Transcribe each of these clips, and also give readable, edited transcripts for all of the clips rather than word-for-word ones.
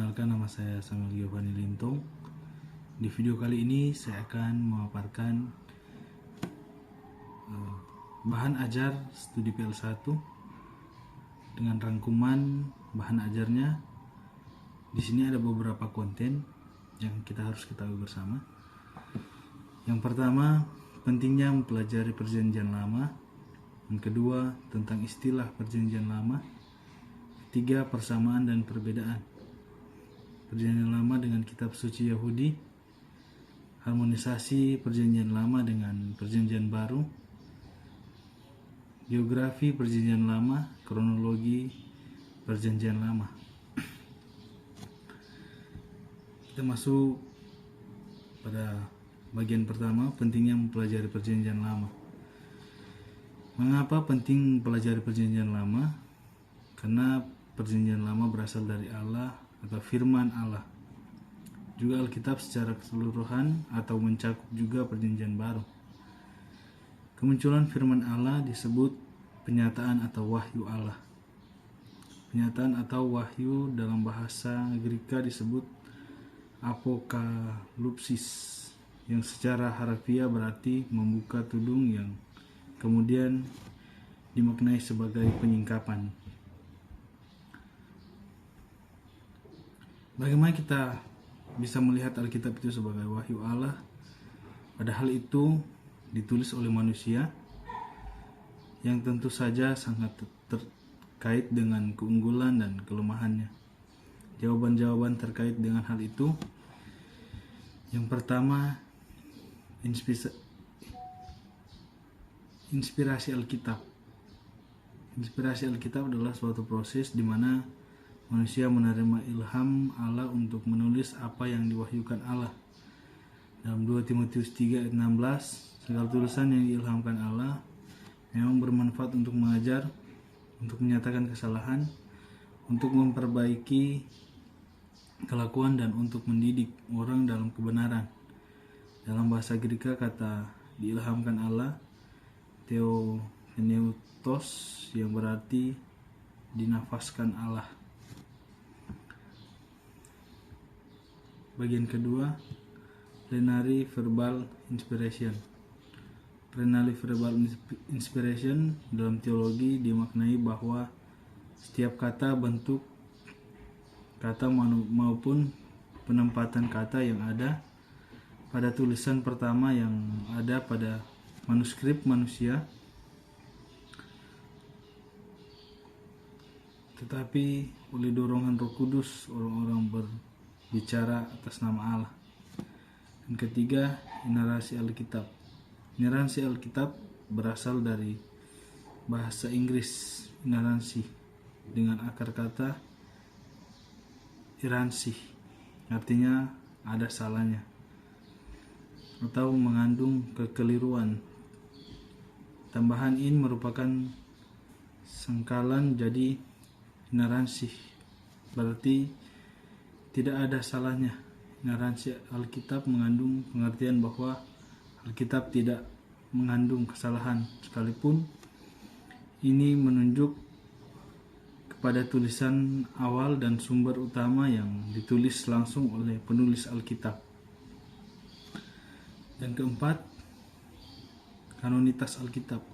Perkenalkan, nama saya Samuel Giovanni Lintong. Di video kali ini saya akan memaparkan bahan ajar studi PL1 dengan rangkuman bahan ajarnya. Di sini ada beberapa konten yang kita harus ketahui bersama. Yang pertama, pentingnya mempelajari Perjanjian Lama. Yang kedua, tentang istilah Perjanjian Lama. Ketiga, persamaan dan perbedaan Perjanjian Lama dengan Kitab Suci Yahudi, harmonisasi Perjanjian Lama dengan Perjanjian Baru, geografi Perjanjian Lama, kronologi Perjanjian Lama. Kita masuk pada bagian pertama, pentingnya mempelajari Perjanjian Lama. Mengapa penting mempelajari Perjanjian Lama? Karena Perjanjian Lama berasal dari Allah atau firman Allah. Juga Alkitab secara keseluruhan atau mencakup juga Perjanjian Baru. Kemunculan firman Allah disebut penyataan atau wahyu Allah. Penyataan atau wahyu dalam bahasa Greka disebut apokalipsis, yang secara harfiah berarti membuka tudung, yang kemudian dimaknai sebagai penyingkapan. Bagaimana kita bisa melihat Alkitab itu sebagai wahyu Allah, padahal itu ditulis oleh manusia, yang tentu saja sangat terkait dengan keunggulan dan kelemahannya. Jawaban-jawaban terkait dengan hal itu, yang pertama, inspirasi Alkitab. Inspirasi Alkitab adalah suatu proses di mana manusia menerima ilham Allah untuk menulis apa yang diwahyukan Allah. Dalam 2 Timotius 3 ayat 16, segala tulisan yang diilhamkan Allah memang bermanfaat untuk mengajar, untuk menyatakan kesalahan, untuk memperbaiki kelakuan, dan untuk mendidik orang dalam kebenaran. Dalam bahasa Greka, kata diilhamkan Allah, theopneustos, yang berarti dinafaskan Allah. Bagian kedua, plenary verbal inspiration. Plenary verbal inspiration dalam teologi dimaknai bahwa setiap kata, bentuk kata maupun penempatan kata yang ada pada tulisan pertama yang ada pada manuskrip manusia, tetapi oleh dorongan Roh Kudus orang-orang berbicara atas nama Allah. Dan ketiga, inerasi Alkitab. Inerasi Alkitab berasal dari bahasa Inggris inerrancy dengan akar kata iransi, artinya ada salahnya atau mengandung kekeliruan. Tambahan in merupakan sengkalan jadi inerrancy, berarti tidak ada salahnya. Inerransi Alkitab mengandung pengertian bahwa Alkitab tidak mengandung kesalahan, sekalipun ini menunjuk kepada tulisan awal dan sumber utama yang ditulis langsung oleh penulis Alkitab. Dan keempat, kanonitas Alkitab.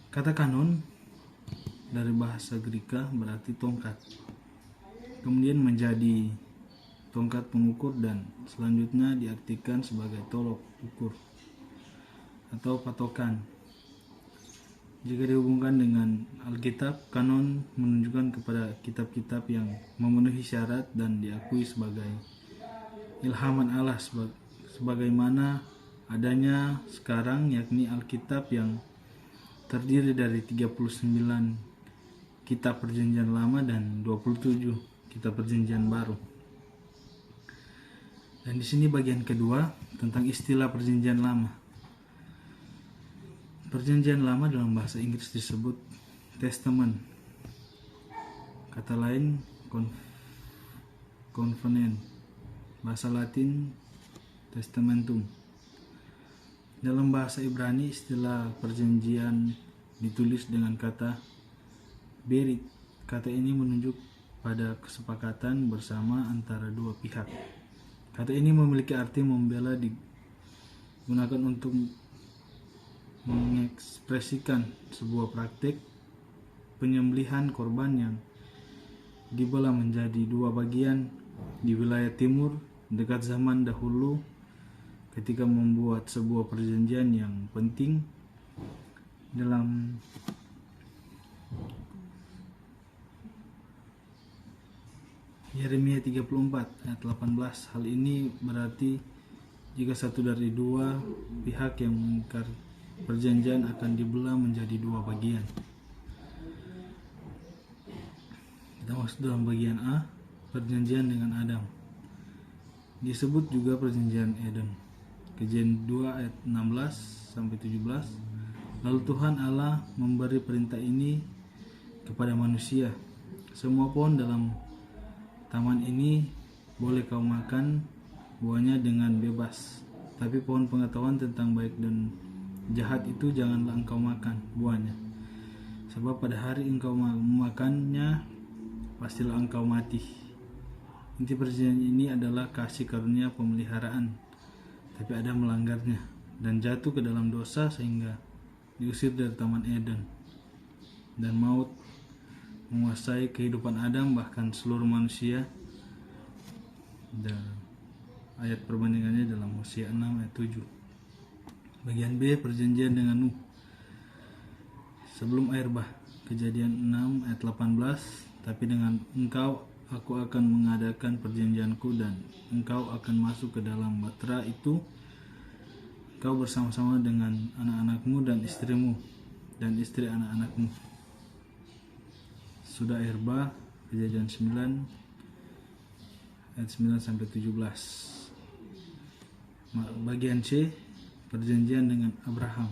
Kata kanon dari bahasa Greka berarti tongkat, kemudian menjadi tongkat pengukur, dan selanjutnya diartikan sebagai tolok ukur atau patokan. Jika dihubungkan dengan Alkitab, kanon menunjukkan kepada kitab-kitab yang memenuhi syarat dan diakui sebagai ilhaman Allah sebagaimana adanya sekarang, yakni Alkitab yang terdiri dari 39 kitab Perjanjian Lama dan 27 kitab Perjanjian Baru. Dan di sini bagian kedua, tentang istilah Perjanjian Lama. Perjanjian Lama dalam bahasa Inggris disebut Testament. Kata lain covenant. Bahasa Latin Testamentum. Dalam bahasa Ibrani, istilah perjanjian ditulis dengan kata berit. Kata ini menunjuk pada kesepakatan bersama antara dua pihak. Kata ini memiliki arti membela digunakan untuk mengekspresikan sebuah praktik penyembelihan korban yang dibelah menjadi dua bagian di wilayah timur dekat zaman dahulu ketika membuat sebuah perjanjian yang penting dalam Yeremia 34 ayat 18. Hal ini berarti jika satu dari dua pihak yang mengingkar perjanjian akan dibelah menjadi dua bagian. Kita masuk dalam bagian A, perjanjian dengan Adam. Disebut juga perjanjian Eden. Kejadian 2 ayat 16 sampai 17. Lalu Tuhan Allah memberi perintah ini kepada manusia. Semua pohon dalam taman ini boleh kau makan buahnya dengan bebas, tapi pohon pengetahuan tentang baik dan jahat itu janganlah engkau makan buahnya, sebab pada hari engkau memakannya pastilah engkau mati. Inti perjanjian ini adalah kasih karunia pemeliharaan, tapi Adam melanggarnya dan jatuh ke dalam dosa sehingga diusir dari Taman Eden, dan maut menguasai kehidupan Adam bahkan seluruh manusia. Dan ayat perbandingannya dalam Hosea 6 ayat 7. Bagian B, perjanjian dengan Nuh. Sebelum air bah, Kejadian 6 ayat 18. Tapi dengan engkau aku akan mengadakan perjanjianku dan engkau akan masuk ke dalam bahtera itu, engkau bersama-sama dengan anak-anakmu dan istrimu dan istri anak-anakmu. Sudah air bah, Kejadian 9 ayat 9 sampai 17. Bagian C, perjanjian dengan Abraham.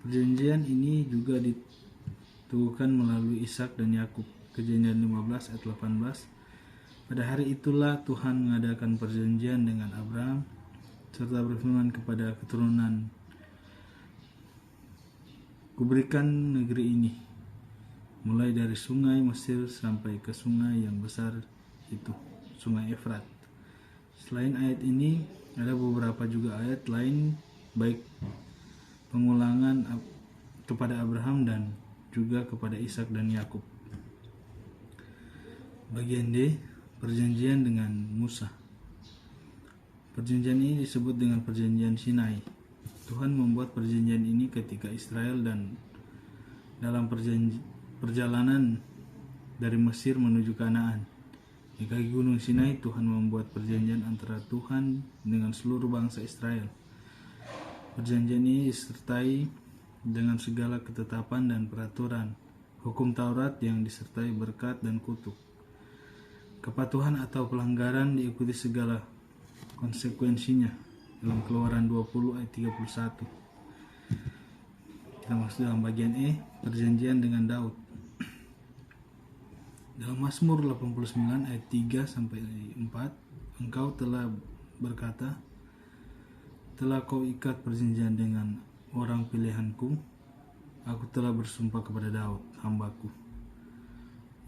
Perjanjian ini juga diteguhkan melalui Ishak dan Yakub. Kejadian 15 ayat 18. Pada hari itulah Tuhan mengadakan perjanjian dengan Abraham serta berfirman kepada keturunan, kuberikan negeri ini, mulai dari sungai Mesir sampai ke sungai yang besar itu, sungai Efrat. Selain ayat ini, ada beberapa juga ayat lain baik pengulangan kepada Abraham dan juga kepada Ishak dan Yakub. Bagian D, perjanjian dengan Musa. Perjanjian ini disebut dengan perjanjian Sinai. Tuhan membuat perjanjian ini ketika Israel dan dalam perjalanan dari Mesir menuju Kanaan. Di kaki gunung Sinai, Tuhan membuat perjanjian antara Tuhan dengan seluruh bangsa Israel. Perjanjian ini disertai dengan segala ketetapan dan peraturan, hukum Taurat yang disertai berkat dan kutuk. Kepatuhan atau pelanggaran diikuti segala konsekuensinya dalam Keluaran 20 ayat 31. Kita masuk dalam bagian E, perjanjian dengan Daud. Dalam Mazmur 89 ayat 3 sampai 4, engkau telah berkata, telah kau ikat perjanjian dengan orang pilihanku, aku telah bersumpah kepada Daud, hambaku.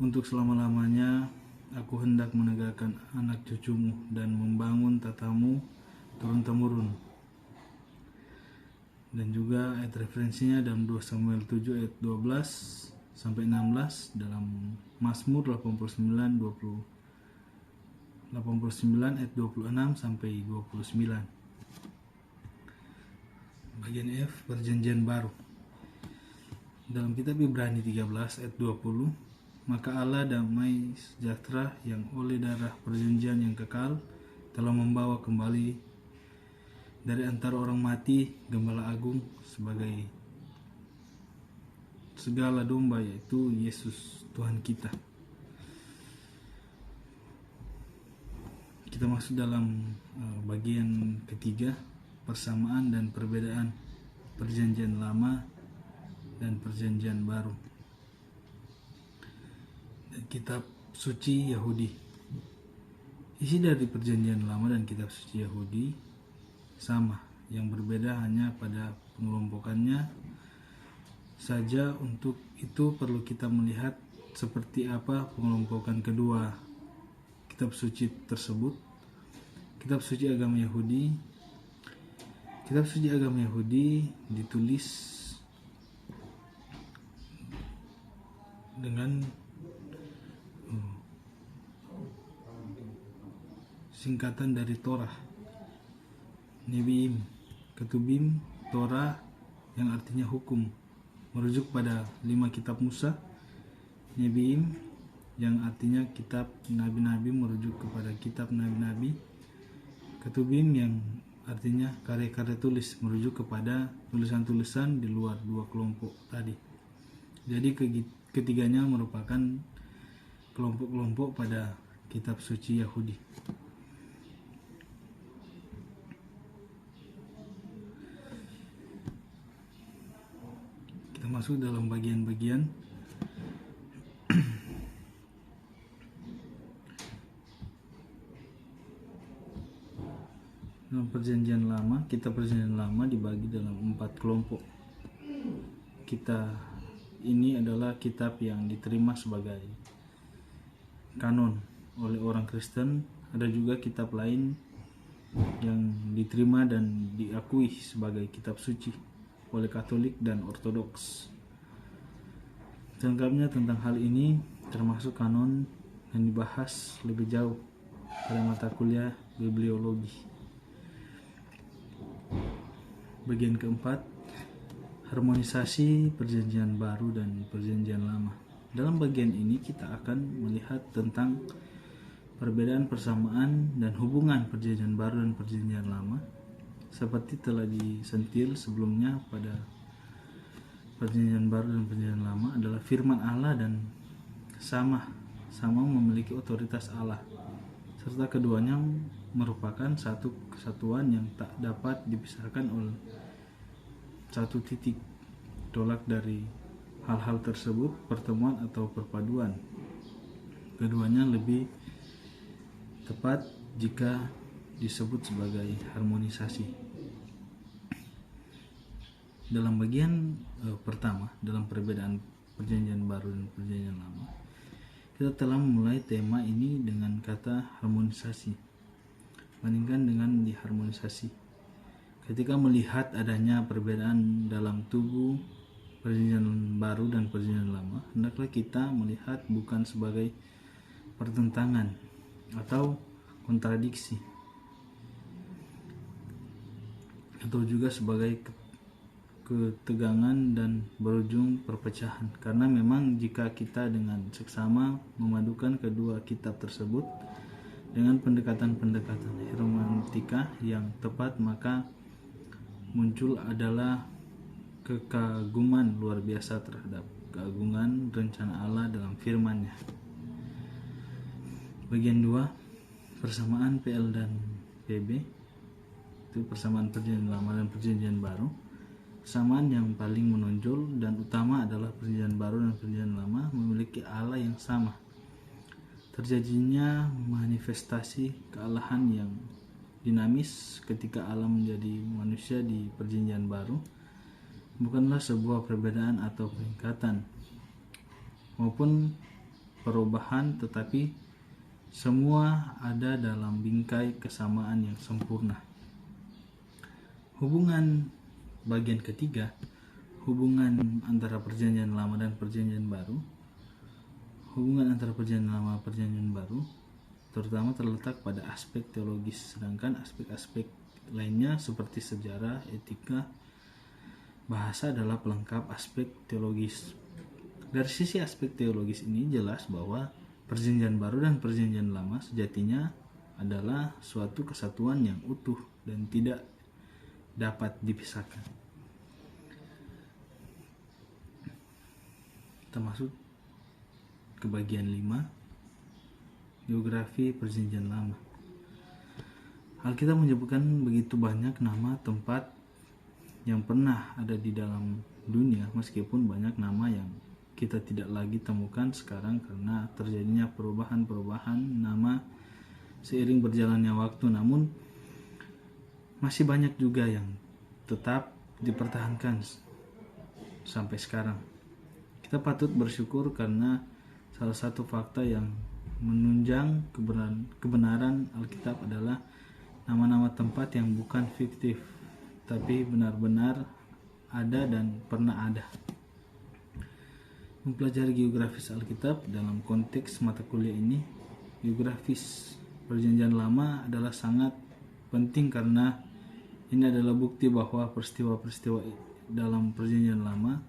Untuk selama-lamanya aku hendak menegakkan anak cucumu dan membangun tatamu turun-temurun. Dan juga ayat referensinya dalam 2 Samuel 7 ayat 12 sampai 16, dalam Mazmur 89 ayat 26 sampai 29. Bagian F, perjanjian baru. Dalam kitab Ibrani 13 ayat 20, maka Allah damai sejahtera yang oleh darah perjanjian yang kekal telah membawa kembali dari antara orang mati Gembala Agung sebagai segala domba, yaitu Yesus Tuhan kita. Kita masuk dalam bagian ketiga, persamaan dan perbedaan perjanjian lama dan perjanjian baru. Kitab suci Yahudi. Isi dari perjanjian lama dan kitab suci Yahudi sama, yang berbeda hanya pada pengelompokannya saja. Untuk itu perlu kita melihat seperti apa pengelompokan kedua kitab suci tersebut. Kitab suci agama Yahudi ditulis dengan singkatan dari Torah, Nevi'im, Ketubim, Torah yang artinya hukum, merujuk pada 5 kitab Musa, Nevi'im yang artinya kitab nabi-nabi, merujuk kepada kitab nabi-nabi, Ketubim yang artinya karya-karya tulis, merujuk kepada tulisan-tulisan di luar 2 kelompok tadi. Jadi ketiganya merupakan kelompok-kelompok pada kitab suci Yahudi. Kita masuk dalam bagian-bagian. Dalam perjanjian lama, kitab perjanjian lama dibagi dalam 4 kelompok. Kitab ini adalah kitab yang diterima sebagai kanon oleh orang Kristen. Ada juga kitab lain yang diterima dan diakui sebagai kitab suci oleh Katolik dan Ortodoks. Selengkapnya tentang hal ini, termasuk kanon, yang dibahas lebih jauh pada mata kuliah bibliologi. Bagian keempat, harmonisasi perjanjian baru dan perjanjian lama. Dalam bagian ini kita akan melihat tentang perbedaan, persamaan, dan hubungan perjanjian baru dan perjanjian lama, seperti telah disentil sebelumnya. Pada perjanjian baru dan perjanjian lama adalah firman Allah dan sama memiliki otoritas Allah, serta keduanya merupakan satu kesatuan yang tak dapat dipisahkan oleh satu titik tolak. Dari hal-hal tersebut, pertemuan atau perpaduan keduanya lebih tepat jika disebut sebagai harmonisasi. Dalam bagian pertama, dalam perbedaan perjanjian baru dan perjanjian lama, kita telah memulai tema ini dengan kata harmonisasi. Bandingkan dengan diharmonisasi. Ketika melihat adanya perbedaan dalam tubuh perjanjian baru dan perjanjian lama, hendaklah kita melihat bukan sebagai pertentangan atau kontradiksi, atau juga sebagai ketegangan dan berujung perpecahan. Karena memang jika kita dengan seksama memadukan kedua kitab tersebut dengan pendekatan-pendekatan hermeneutika yang tepat, maka muncul adalah kekaguman luar biasa terhadap keagungan rencana Allah dalam firman-Nya. Bagian 2, persamaan PL dan PB, itu persamaan perjanjian lama dan perjanjian baru. Persamaan yang paling menonjol dan utama adalah perjanjian baru dan perjanjian lama memiliki Allah yang sama. Terjadinya manifestasi kealahan yang dinamis ketika Allah menjadi manusia di perjanjian baru bukanlah sebuah perbedaan atau peningkatan maupun perubahan, tetapi semua ada dalam bingkai kesamaan yang sempurna. Hubungan bagian ketiga, hubungan antara perjanjian lama dan perjanjian baru. Hubungan antara perjanjian lama dan perjanjian baru terutama terletak pada aspek teologis, sedangkan aspek-aspek lainnya seperti sejarah, etika, bahasa adalah pelengkap aspek teologis. Dari sisi aspek teologis ini jelas bahwa perjanjian baru dan perjanjian lama sejatinya adalah suatu kesatuan yang utuh dan tidak dapat dipisahkan. Kita masuk ke bagian 5, geografi perjanjian lama. Alkitab menyebutkan begitu banyak nama tempat yang pernah ada di dalam dunia, meskipun banyak nama yang kita tidak lagi temukan sekarang karena terjadinya perubahan-perubahan nama seiring berjalannya waktu. Namun masih banyak juga yang tetap dipertahankan sampai sekarang. Kita patut bersyukur karena Salah satu fakta yang menunjang kebenaran Alkitab adalah nama-nama tempat yang bukan fiktif, tapi benar-benar ada dan pernah ada. Mempelajari geografis Alkitab dalam konteks mata kuliah ini, geografis Perjanjian Lama adalah sangat penting karena ini adalah bukti bahwa peristiwa-peristiwa dalam Perjanjian Lama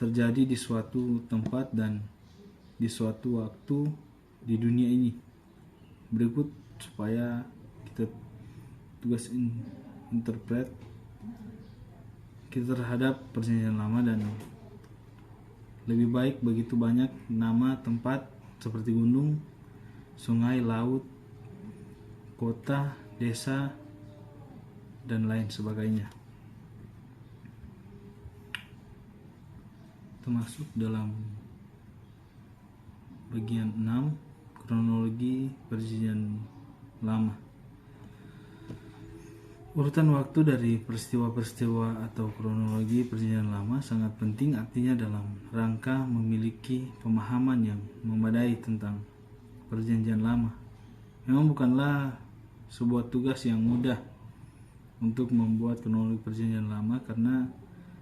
terjadi di suatu tempat dan di suatu waktu di dunia ini. Berikut supaya kita tugas interpret kita terhadap Perjanjian Lama, dan lebih baik begitu banyak nama tempat seperti gunung, sungai, laut, kota, desa, dan lain sebagainya, termasuk dalam bagian 6 kronologi Perjanjian Lama. Urutan waktu dari peristiwa-peristiwa atau kronologi Perjanjian Lama sangat penting, artinya dalam rangka memiliki pemahaman yang memadai tentang Perjanjian Lama. Memang bukanlah sebuah tugas yang mudah untuk membuat kronologi Perjanjian Lama, karena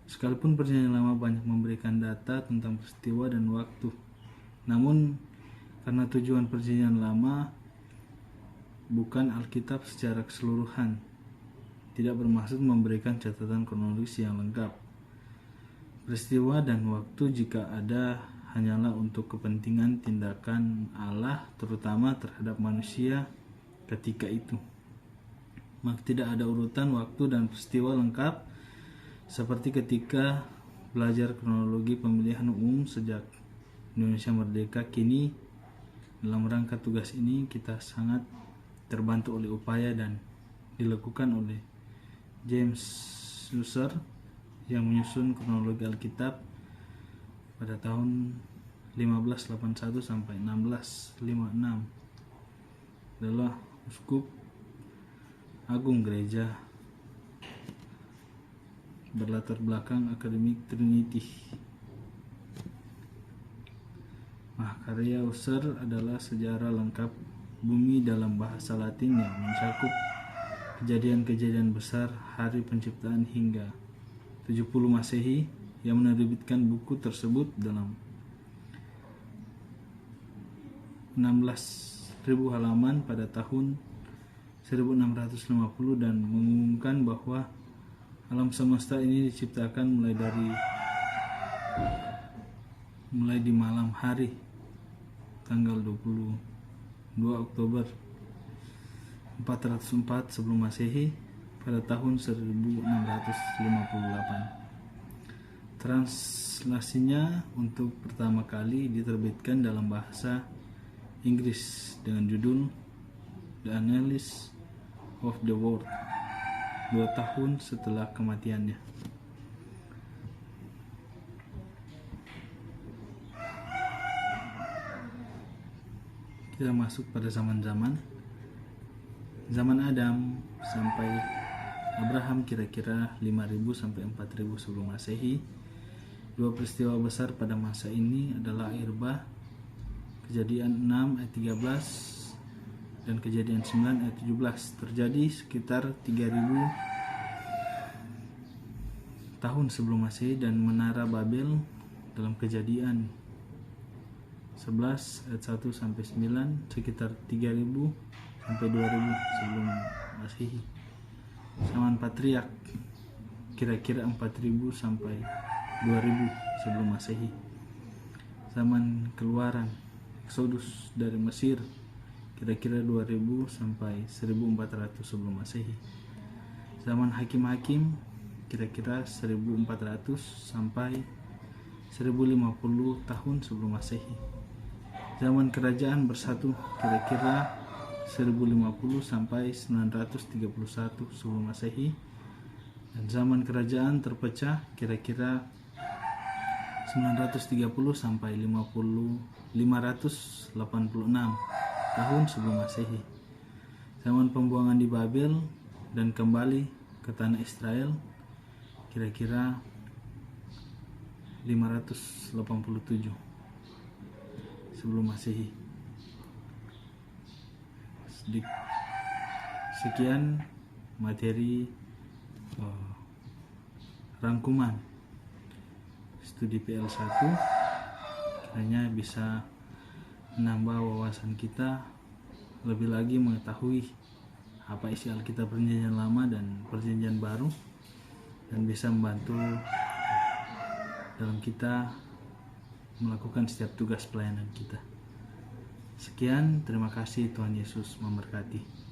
sekalipun Perjanjian Lama banyak memberikan data tentang peristiwa dan waktu, namun karena tujuan Perjanjian Lama bukan Alkitab secara keseluruhan, tidak bermaksud memberikan catatan kronologis yang lengkap. Peristiwa dan waktu jika ada hanyalah untuk kepentingan tindakan Allah, terutama terhadap manusia ketika itu. Maka tidak ada urutan waktu dan peristiwa lengkap seperti ketika belajar kronologi pemilihan umum sejak Indonesia merdeka. Kini dalam rangka tugas ini kita sangat terbantu oleh upaya dan dilakukan oleh James User yang menyusun kronologi Alkitab pada tahun 1581 sampai 1656. Adalah uskup agung gereja berlatar belakang akademik Trinity. Mahakarya User adalah sejarah lengkap bumi dalam bahasa Latin yang mencakup kejadian-kejadian besar hari penciptaan hingga 70 Masehi. Yang menerbitkan buku tersebut dalam 16.000 halaman pada tahun 1650 dan mengumumkan bahwa alam semesta ini diciptakan mulai di malam hari tanggal 22 Oktober 404 sebelum Masehi pada tahun 1658. Translasinya untuk pertama kali diterbitkan dalam bahasa Inggris dengan judul The Annals of the World 2 tahun setelah kematiannya. Kita masuk pada zaman Adam sampai Abraham, kira-kira 5.000 sampai 4.000 sebelum Masehi. Dua peristiwa besar pada masa ini adalah air bah, Kejadian 6 ayat 13 dan Kejadian 9 ayat 17, terjadi sekitar 3.000 tahun sebelum Masehi, dan menara Babel dalam Kejadian 11 ayat 1 sampai 9 sekitar 3.000 sampai 2.000 sebelum Masehi. Zaman Patriark kira-kira 4.000 sampai 2.000 sebelum Masehi. Zaman Keluaran Exodus dari Mesir kira-kira 2.000 sampai 1.400 sebelum Masehi. Zaman Hakim-Hakim kira-kira 1.400 sampai 1.050 tahun sebelum Masehi. Zaman Kerajaan Bersatu kira-kira 1050 sampai 931 sebelum Masehi, dan zaman Kerajaan Terpecah kira-kira 930 sampai 586 tahun sebelum Masehi. Zaman pembuangan di Babel dan kembali ke tanah Israel kira-kira 587. sebelum Masehi. Sekian materi rangkuman studi PL1, kiranya bisa menambah wawasan kita, lebih lagi mengetahui apa isi Alkitab Perjanjian Lama dan Perjanjian Baru, dan bisa membantu dalam kita melakukan setiap tugas pelayanan kita. Sekian, terima kasih, Tuhan Yesus memberkati.